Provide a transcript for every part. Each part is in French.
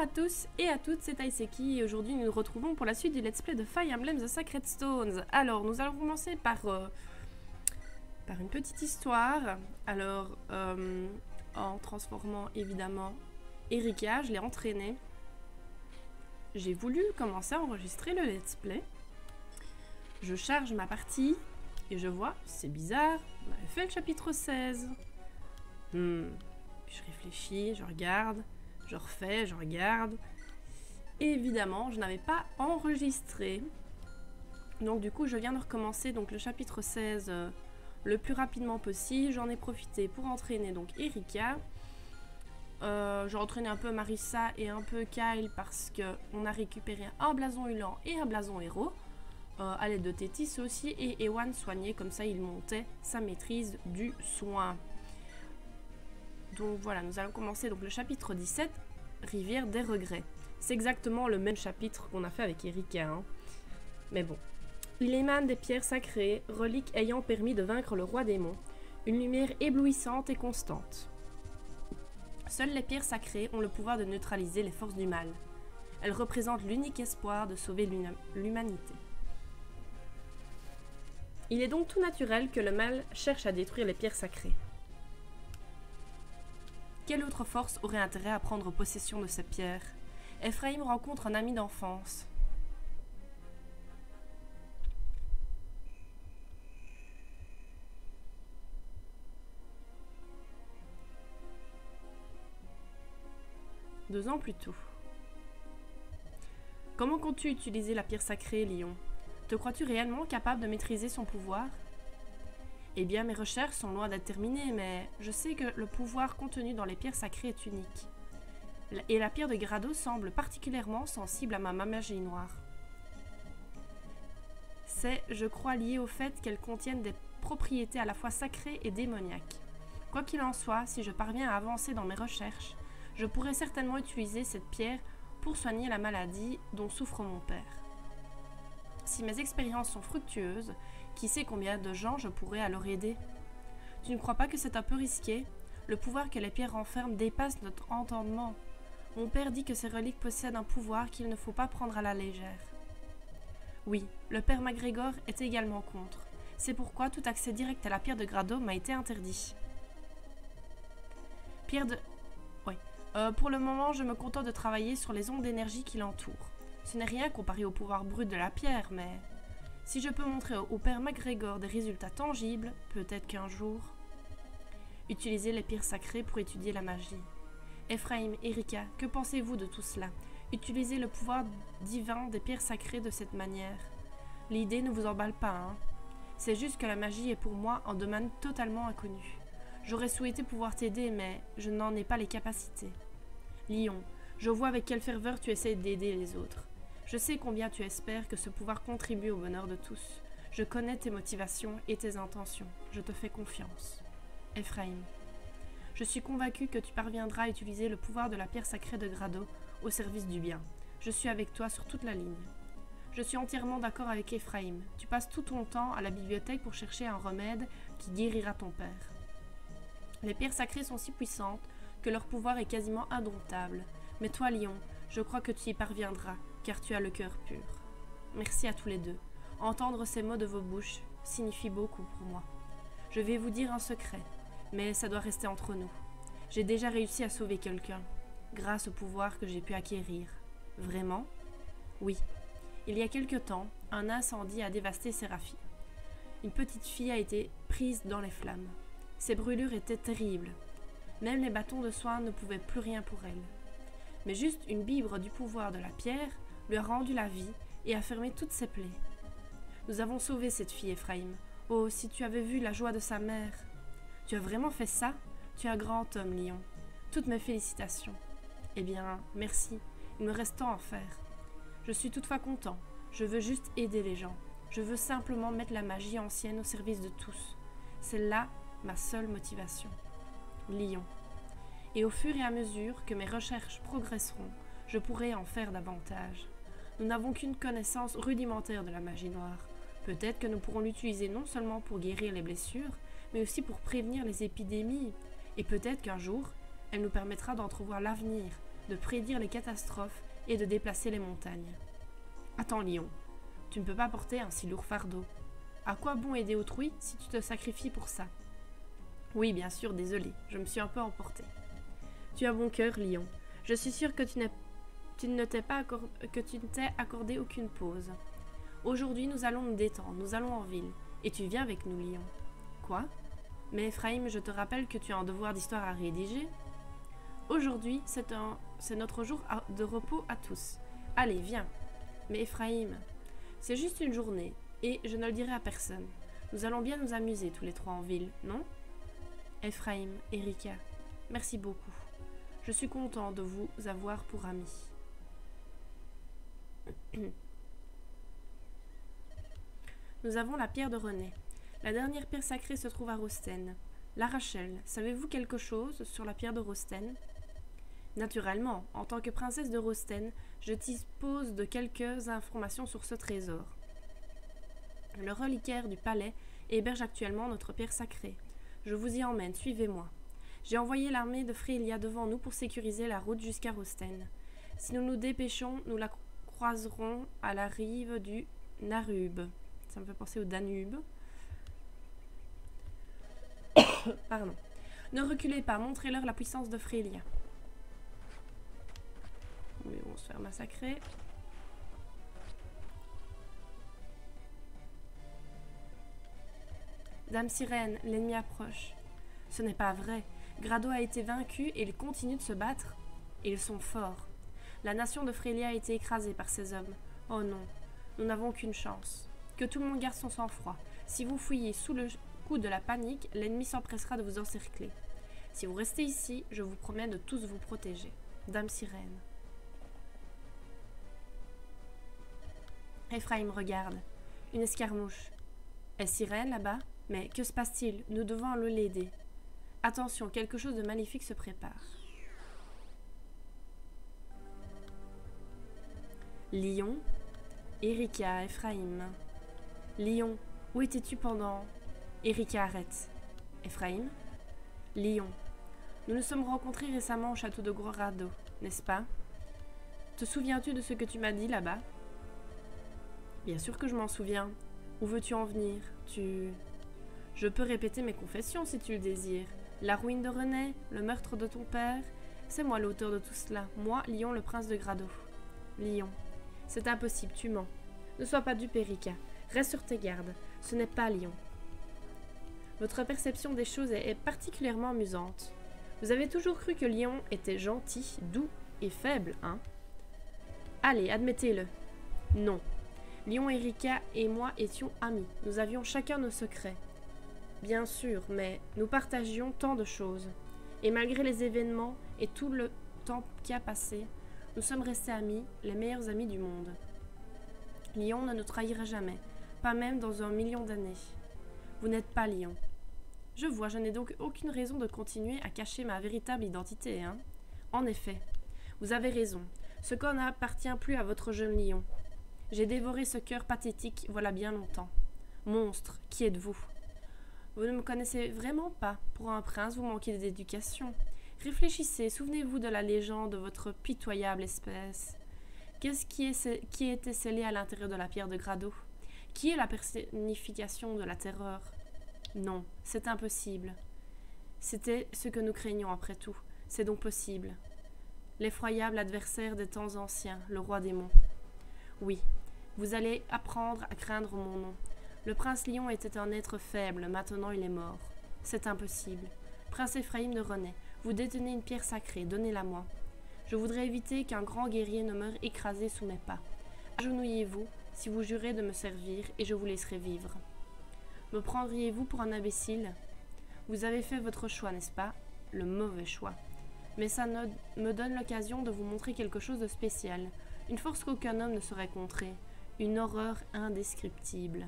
à tous et à toutes, c'est Taiseki et aujourd'hui nous nous retrouvons pour la suite du let's play de Fire Emblem The Sacred Stones. Alors nous allons commencer par une petite histoire. Alors en transformant évidemment Erika, je l'ai entraînée. J'ai voulu commencer à enregistrer le let's play. Je charge ma partie et je vois, c'est bizarre, on avait fait le chapitre 16. Puis je réfléchis, je regarde. Je refais, je regarde. Et évidemment, je n'avais pas enregistré. Donc du coup, je viens de recommencer donc, le chapitre 16 le plus rapidement possible. J'en ai profité pour entraîner donc Erika. J'ai entraîné un peu Marissa et un peu Kyle parce qu'on a récupéré un blason Ulan et un blason héros. À l'aide de Tétis aussi. Et Ewan soigné, comme ça il montait sa maîtrise du soin. Donc voilà, nous allons commencer donc le chapitre 17, Rivière des regrets. C'est exactement le même chapitre qu'on a fait avec Erika. Hein. Mais bon. Il émane des pierres sacrées, reliques ayant permis de vaincre le roi démon. Une lumière éblouissante et constante. Seules les pierres sacrées ont le pouvoir de neutraliser les forces du mal. Elles représentent l'unique espoir de sauver l'humanité. Il est donc tout naturel que le mal cherche à détruire les pierres sacrées. Quelle autre force aurait intérêt à prendre possession de ces pierres? Ephraim rencontre un ami d'enfance. Deux ans plus tôt. Comment comptes-tu utiliser la pierre sacrée, Lion? Te crois-tu réellement capable de maîtriser son pouvoir? Eh bien, mes recherches sont loin d'être terminées, mais je sais que le pouvoir contenu dans les pierres sacrées est unique. Et la pierre de Grado semble particulièrement sensible à ma magie noire. C'est, je crois, lié au fait qu'elles contiennent des propriétés à la fois sacrées et démoniaques. Quoi qu'il en soit, si je parviens à avancer dans mes recherches, je pourrais certainement utiliser cette pierre pour soigner la maladie dont souffre mon père. Si mes expériences sont fructueuses, qui sait combien de gens je pourrais alors aider? Tu ne crois pas que c'est un peu risqué? Le pouvoir que les pierres renferment dépasse notre entendement. Mon père dit que ces reliques possèdent un pouvoir qu'il ne faut pas prendre à la légère. Oui, le père MacGregor est également contre. C'est pourquoi tout accès direct à la pierre de Grado m'a été interdit. Pour le moment, je me contente de travailler sur les ondes d'énergie qui l'entourent. Ce n'est rien comparé au pouvoir brut de la pierre, mais... Si je peux montrer au père MacGregor des résultats tangibles, peut-être qu'un jour... Utilisez les pierres sacrées pour étudier la magie. Ephraim, Erika, que pensez-vous de tout cela? Utilisez le pouvoir divin des pierres sacrées de cette manière. L'idée ne vous emballe pas, hein? C'est juste que la magie est pour moi un domaine totalement inconnu. J'aurais souhaité pouvoir t'aider, mais je n'en ai pas les capacités. Lion, je vois avec quelle ferveur tu essaies d'aider les autres. Je sais combien tu espères que ce pouvoir contribue au bonheur de tous. Je connais tes motivations et tes intentions. Je te fais confiance. Ephraim, je suis convaincu que tu parviendras à utiliser le pouvoir de la pierre sacrée de Grado au service du bien. Je suis avec toi sur toute la ligne. Je suis entièrement d'accord avec Ephraim. Tu passes tout ton temps à la bibliothèque pour chercher un remède qui guérira ton père. Les pierres sacrées sont si puissantes que leur pouvoir est quasiment indomptable. Mais toi, Lion, je crois que tu y parviendras, car tu as le cœur pur. Merci à tous les deux. Entendre ces mots de vos bouches signifie beaucoup pour moi. Je vais vous dire un secret, mais ça doit rester entre nous. J'ai déjà réussi à sauver quelqu'un, grâce au pouvoir que j'ai pu acquérir. Vraiment? Oui. Il y a quelque temps, un incendie a dévasté Séraphie. Une petite fille a été prise dans les flammes. Ses brûlures étaient terribles. Même les bâtons de soins ne pouvaient plus rien pour elle. Mais juste une bibre du pouvoir de la pierre lui a rendu la vie et a fermé toutes ses plaies. Nous avons sauvé cette fille, Ephraim. Oh, si tu avais vu la joie de sa mère. Tu as vraiment fait ça? Tu es un grand homme, Lion. Toutes mes félicitations. Eh bien, merci. Il me reste tant à faire. Je suis toutefois content. Je veux juste aider les gens. Je veux simplement mettre la magie ancienne au service de tous. C'est là ma seule motivation. Lion. Et au fur et à mesure que mes recherches progresseront, je pourrai en faire davantage. Nous n'avons qu'une connaissance rudimentaire de la magie noire. Peut-être que nous pourrons l'utiliser non seulement pour guérir les blessures, mais aussi pour prévenir les épidémies. Et peut-être qu'un jour, elle nous permettra d'entrevoir l'avenir, de prédire les catastrophes et de déplacer les montagnes. Attends, Lion, tu ne peux pas porter un si lourd fardeau. À quoi bon aider autrui si tu te sacrifies pour ça? Oui, bien sûr, désolé, je me suis un peu emportée. Tu as bon cœur, Lion. Je suis sûre que tu ne t'es accordé aucune pause. Aujourd'hui, nous allons nous détendre, nous allons en ville. Et tu viens avec nous, Lion. Quoi? Mais Ephraim, je te rappelle que tu as un devoir d'histoire à rédiger. Aujourd'hui, c'est notre jour de repos à tous. Allez, viens. Mais Ephraim, c'est juste une journée, et je ne le dirai à personne. Nous allons bien nous amuser tous les trois en ville, non? Ephraim, Erika, merci beaucoup. Je suis content de vous avoir pour amis. Nous avons la pierre de René. La dernière pierre sacrée se trouve à Rosten. La Rachel, savez-vous quelque chose sur la pierre de Rosten? Naturellement, en tant que princesse de Rosten, je dispose de quelques informations sur ce trésor. Le reliquaire du palais héberge actuellement notre pierre sacrée. Je vous y emmène, suivez-moi. J'ai envoyé l'armée de Frélia devant nous pour sécuriser la route jusqu'à Rosten. Si nous nous dépêchons, nous la croiserons à la rive du Narube. Ça me fait penser au Danube. Pardon. Ne reculez pas, montrez-leur la puissance de Frélia. Oui, on va se faire massacrer. Dame Sirène, l'ennemi approche. Ce n'est pas vrai. Grado a été vaincu et il continue de se battre. Ils sont forts. La nation de Frélia a été écrasée par ces hommes. Oh non, nous n'avons aucune chance. Que tout le monde garde son sang-froid. Si vous fouillez sous le coup de la panique, l'ennemi s'empressera de vous encercler. Si vous restez ici, je vous promets de tous vous protéger. Dame Sirène. Ephraim regarde. Une escarmouche. Est Sirène là-bas? Mais que se passe-t-il? Nous devons l'aider. Attention, quelque chose de maléfique se prépare. Lion, Erika, Ephraim. Lion, où étais-tu pendant... Erika arrête. Ephraim. Lion, nous nous sommes rencontrés récemment au château de Grado, n'est-ce pas? Te souviens-tu de ce que tu m'as dit là-bas? Bien sûr que je m'en souviens. Où veux-tu en venir? Je peux répéter mes confessions si tu le désires. La ruine de René, le meurtre de ton père, c'est moi l'auteur de tout cela. Moi, Lion, le prince de Grado. Lion, c'est impossible, tu mens. Ne sois pas dupe, Erika. Reste sur tes gardes. Ce n'est pas Lion. Votre perception des choses est particulièrement amusante. Vous avez toujours cru que Lion était gentil, doux et faible, hein? Allez, admettez-le. Non. Lion, Erika et moi étions amis. Nous avions chacun nos secrets. Bien sûr, mais nous partagions tant de choses. Et malgré les événements et tout le temps qui a passé, nous sommes restés amis, les meilleurs amis du monde. Lion ne nous trahira jamais, pas même dans 1 million d'années. Vous n'êtes pas Lion. Je vois, je n'ai donc aucune raison de continuer à cacher ma véritable identité, hein? En effet, vous avez raison. Ce corps n'appartient plus à votre jeune Lion. J'ai dévoré ce cœur pathétique voilà bien longtemps. Monstre, qui êtes-vous? Vous ne me connaissez vraiment pas. Pour un prince, vous manquez d'éducation. Réfléchissez, souvenez-vous de la légende de votre pitoyable espèce. Qu'est-ce qui était scellé à l'intérieur de la pierre de Grado? Qui est la personnification de la terreur? Non, c'est impossible. C'était ce que nous craignions après tout. C'est donc possible. L'effroyable adversaire des temps anciens, le roi démon. Oui, vous allez apprendre à craindre mon nom. Le prince Lion était un être faible, maintenant il est mort. C'est impossible. Prince Ephraim de René, vous détenez une pierre sacrée, donnez-la-moi. Je voudrais éviter qu'un grand guerrier ne meure écrasé sous mes pas. Agenouillez-vous, si vous jurez de me servir, et je vous laisserai vivre. Me prendriez-vous pour un imbécile? Vous avez fait votre choix, n'est-ce pas? Le mauvais choix. Mais ça me donne l'occasion de vous montrer quelque chose de spécial. Une force qu'aucun homme ne saurait contrer. Une horreur indescriptible.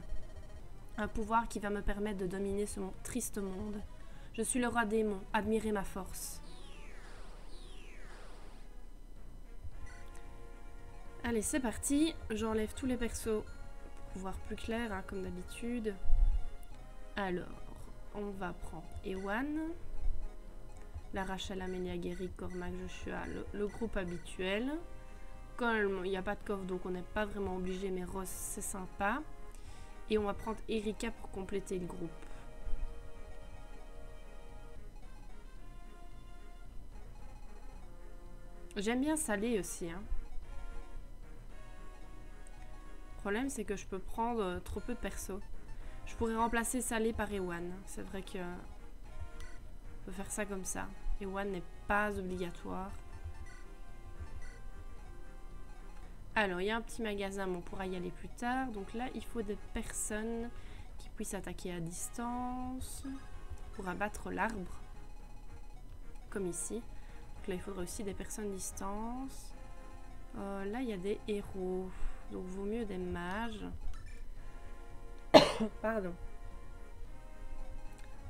Un pouvoir qui va me permettre de dominer ce triste monde. Je suis le roi démon, admirez ma force. Allez, c'est parti. J'enlève tous les persos pour voir plus clair, hein, comme d'habitude. Alors, on va prendre Ewan. La Rachel, Amélia, Guéry, Cormac, Joshua, le groupe habituel. Colm, il n'y a pas de coffre donc on n'est pas vraiment obligé, mais Ross c'est sympa. Et on va prendre Erika pour compléter le groupe. J'aime bien Salé aussi. Hein. Le problème c'est que je peux prendre trop peu de persos. Je pourrais remplacer Salé par Ewan. C'est vrai que on peut faire ça comme ça. Ewan n'est pas obligatoire. Alors, il y a un petit magasin, mais on pourra y aller plus tard. Donc là, il faut des personnes qui puissent attaquer à distance pour abattre l'arbre. Comme ici. Donc là, il faudrait aussi des personnes distance. Là, il y a des héros. Donc, vaut mieux des mages. Pardon.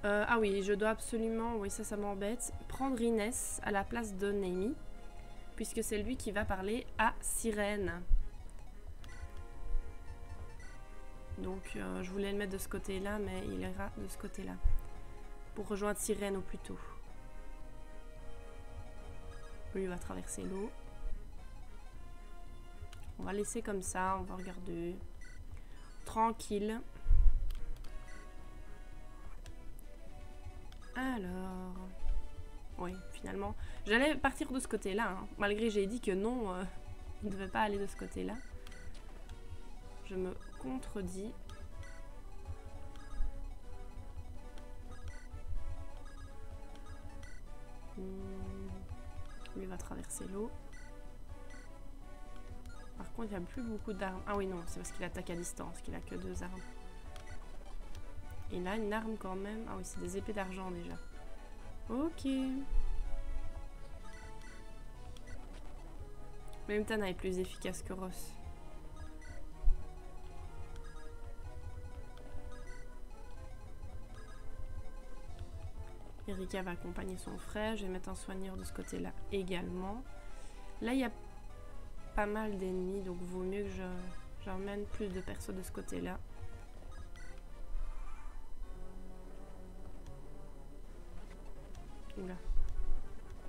Ah oui, je dois absolument, oui ça m'embête, prendre Inès à la place de Naomi. Puisque c'est lui qui va parler à Sirène. Donc je voulais le mettre de ce côté-là, mais il ira de ce côté-là. Pour rejoindre Sirène au plus tôt. Lui va traverser l'eau. On va laisser comme ça, on va regarder. Tranquille. Alors... Oui, finalement. J'allais partir de ce côté-là, hein, malgré j'ai dit que non, on ne devait pas aller de ce côté-là. Je me contredis. Lui va traverser l'eau. Par contre, il n'y a plus beaucoup d'armes. Ah oui, non, c'est parce qu'il attaque à distance, qu'il a que 2 armes. Il a une arme quand même. Ah oui, c'est des épées d'argent déjà. Ok. Même Tana est plus efficace que Ross. Erika va accompagner son frère. Je vais mettre un soigneur de ce côté-là également. Là, il y a pas mal d'ennemis, donc vaut mieux que j'emmène plus de persos de ce côté-là. Oula.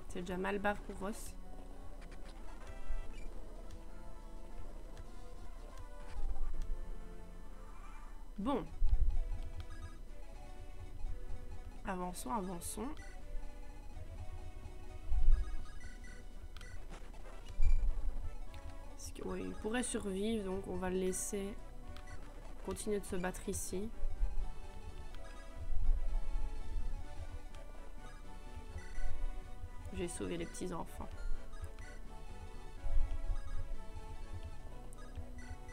C'est déjà mal barre pour Ross. Bon. Avançons, avançons. Parce que, ouais, il pourrait survivre, donc on va le laisser continuer de se battre ici. J'ai sauvé les petits enfants.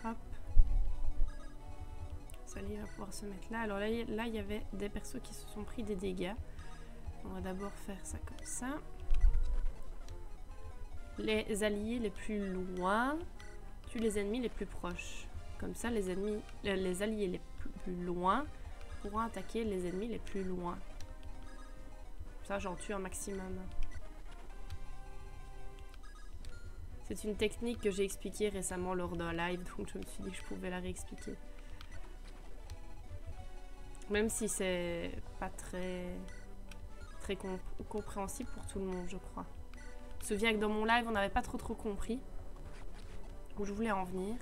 Hop. Sally va pouvoir se mettre là. Alors là, il y avait des persos qui se sont pris des dégâts. On va d'abord faire ça comme ça. Les alliés les plus loin tuent les ennemis les plus proches. Comme ça, les alliés les plus loin pourront attaquer les ennemis les plus loin. Ça, j'en tue un maximum. C'est une technique que j'ai expliquée récemment lors d'un live, donc je me suis dit que je pouvais la réexpliquer. Même si c'est pas très compréhensible pour tout le monde, je crois. Je me souviens que dans mon live, on n'avait pas trop compris où je voulais en venir.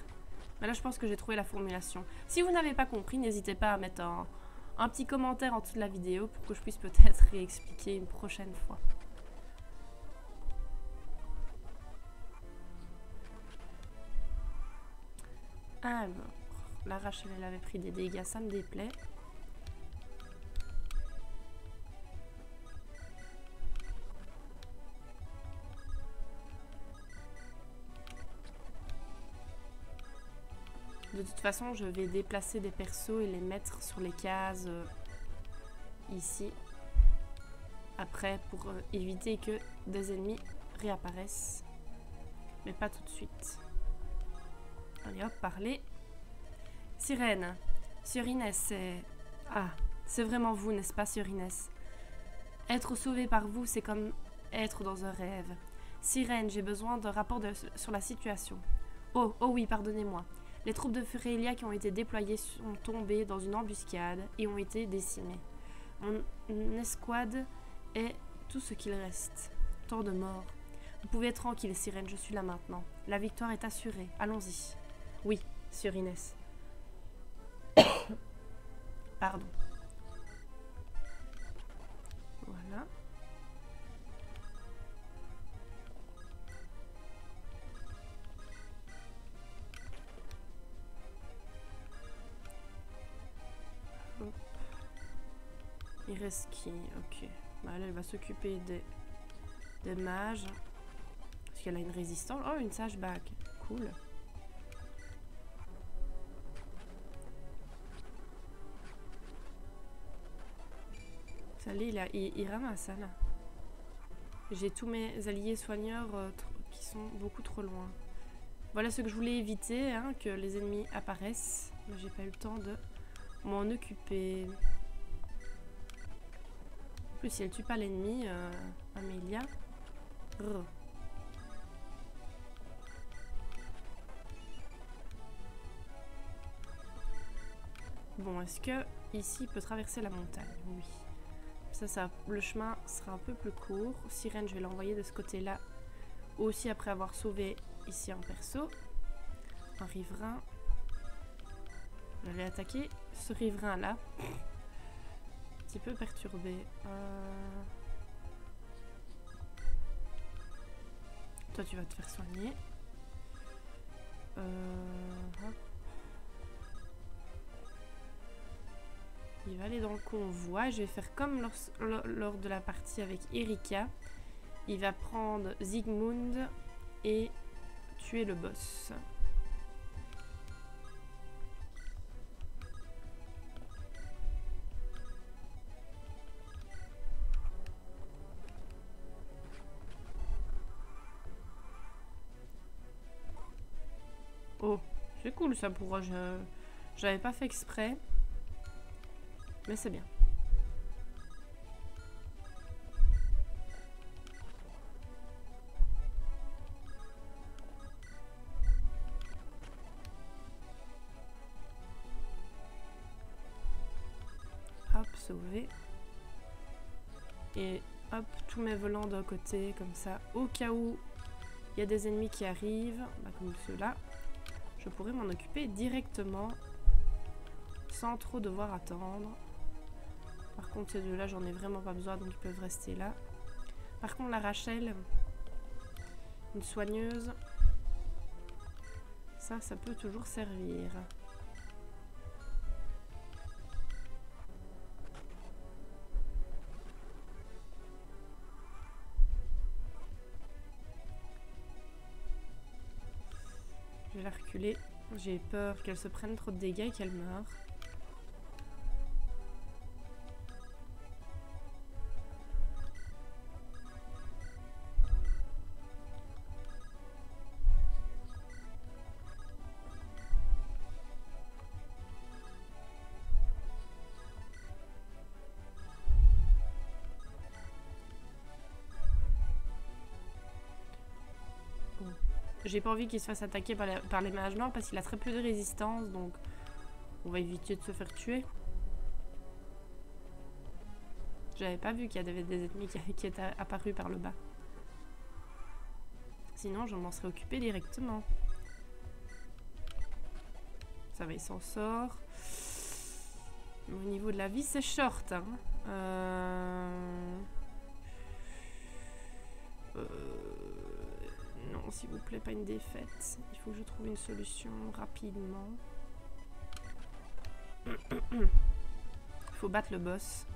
Mais là, je pense que j'ai trouvé la formulation. Si vous n'avez pas compris, n'hésitez pas à mettre un petit commentaire en dessous de la vidéo pour que je puisse peut-être réexpliquer une prochaine fois. Alors, la Rachel, elle avait pris des dégâts, ça me déplaît. De toute façon, je vais déplacer des persos et les mettre sur les cases ici. Après, pour éviter que des ennemis réapparaissent. Mais pas tout de suite. Allez hop, parlez. Sirène. Sœur Inès, c'est... Ah, c'est vraiment vous, n'est-ce pas, Sœur Inès? Être sauvé par vous, c'est comme être dans un rêve. Sirène, j'ai besoin d'un rapport sur la situation. Oh oui, pardonnez-moi. Les troupes de Furelia qui ont été déployées sont tombées dans une embuscade et ont été décimées. Mon escouade est tout ce qu'il reste. Tant de morts. Vous pouvez être tranquille, Sirène, je suis là maintenant. La victoire est assurée. Allons-y. Oui, Sir Inès. Pardon. Voilà. Hop. Il reste qui? Ok. Bah, là, elle va s'occuper des mages. Parce qu'elle a une résistance. Oh, une sage bague. Cool. Ça il ramasse ça là. J'ai tous mes alliés soigneurs qui sont beaucoup trop loin. Voilà ce que je voulais éviter, hein, que les ennemis apparaissent. Mais j'ai pas eu le temps de m'en occuper. En plus, si elle tue pas l'ennemi, Amélia. Bon, est-ce que ici il peut traverser la montagne? Oui. Ça, le chemin sera un peu plus court. Sirène, je vais l'envoyer de ce côté-là. Aussi après avoir sauvé ici un perso. Un riverain. Je vais attaquer ce riverain-là. Un petit peu perturbé. Toi, tu vas te faire soigner. Hop. Il va aller dans le convoi. Je vais faire comme lors de la partie avec Erika. Il va prendre Zygmunt et tuer le boss. Oh, c'est cool ça pour moi. J'avais pas fait exprès. Mais c'est bien. Hop, sauver. Et hop, tous mes volants d'un côté, comme ça. Au cas où il y a des ennemis qui arrivent, bah, comme ceux-là, je pourrais m'en occuper directement. Sans trop devoir attendre. Par contre, ces deux-là, j'en ai vraiment pas besoin, donc ils peuvent rester là. Par contre, la Rachel, une soigneuse, ça peut toujours servir. Je vais la reculer. J'ai peur qu'elle se prenne trop de dégâts et qu'elle meure. J'ai pas envie qu'il se fasse attaquer par les mages noirs parce qu'il a très peu de résistance, donc on va éviter de se faire tuer. J'avais pas vu qu'il y avait des ennemis qui étaient apparus par le bas. Sinon, je m'en serais occupé directement. Ça va, il s'en sort. Au niveau de la vie, c'est short. Hein. Non, s'il vous plaît, pas une défaite. Il faut que je trouve une solution rapidement. Il faut battre le boss.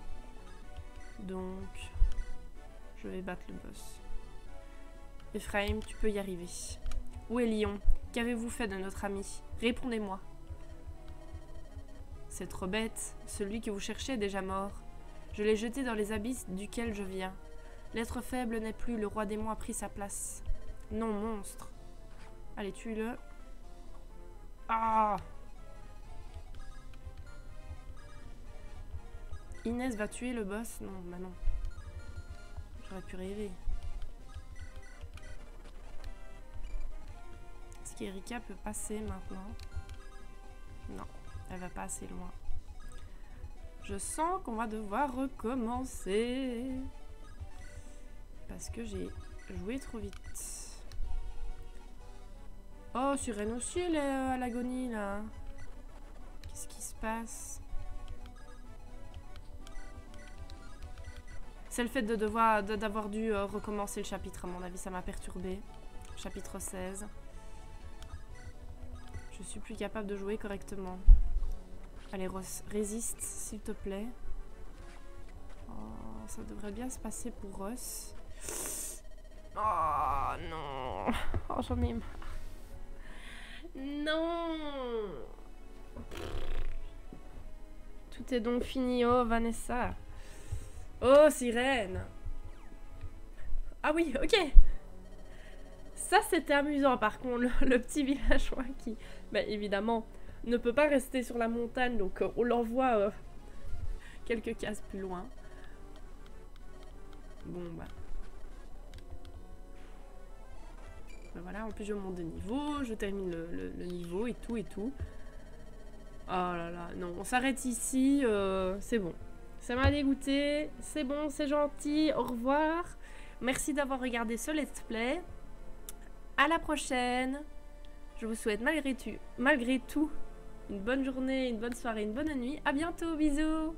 Donc, je vais battre le boss. Ephraim, tu peux y arriver. Où est Lion? Qu'avez-vous fait de notre ami? Répondez-moi. C'est trop bête. Celui que vous cherchez est déjà mort. Je l'ai jeté dans les abysses duquel je viens. L'être faible n'est plus, le roi démon a pris sa place. Non, monstre. Allez, tue-le. Ah! Inès va tuer le boss? Non, bah non. J'aurais pu rêver. Est-ce qu'Erika peut passer maintenant? Non, elle va pas assez loin. Je sens qu'on va devoir recommencer. Parce que j'ai joué trop vite. Oh, Sirène aussi, elle est à l'agonie, là. Qu'est-ce qui se passe? C'est le fait d'avoir dû recommencer le chapitre, à mon avis, ça m'a perturbé. Chapitre 16. Je suis plus capable de jouer correctement. Allez, Ross, résiste, s'il te plaît. Oh, ça devrait bien se passer pour Ross. Oh, non. Oh, j'en ai marre. Non. Tout est donc fini, oh, Vanessa. Oh, Sirène. Ah oui, ok. Ça, c'était amusant, par contre, le petit villageois qui, bah, évidemment, ne peut pas rester sur la montagne, donc on l'envoie quelques cases plus loin. Bon, bah. Voilà, en plus, je monte de niveau, je termine le niveau et tout et tout. Oh là là, non, on s'arrête ici, c'est bon. Ça m'a dégoûté, c'est bon, c'est gentil, au revoir. Merci d'avoir regardé ce let's play. À la prochaine. Je vous souhaite malgré tout une bonne journée, une bonne soirée, une bonne nuit. À bientôt, bisous.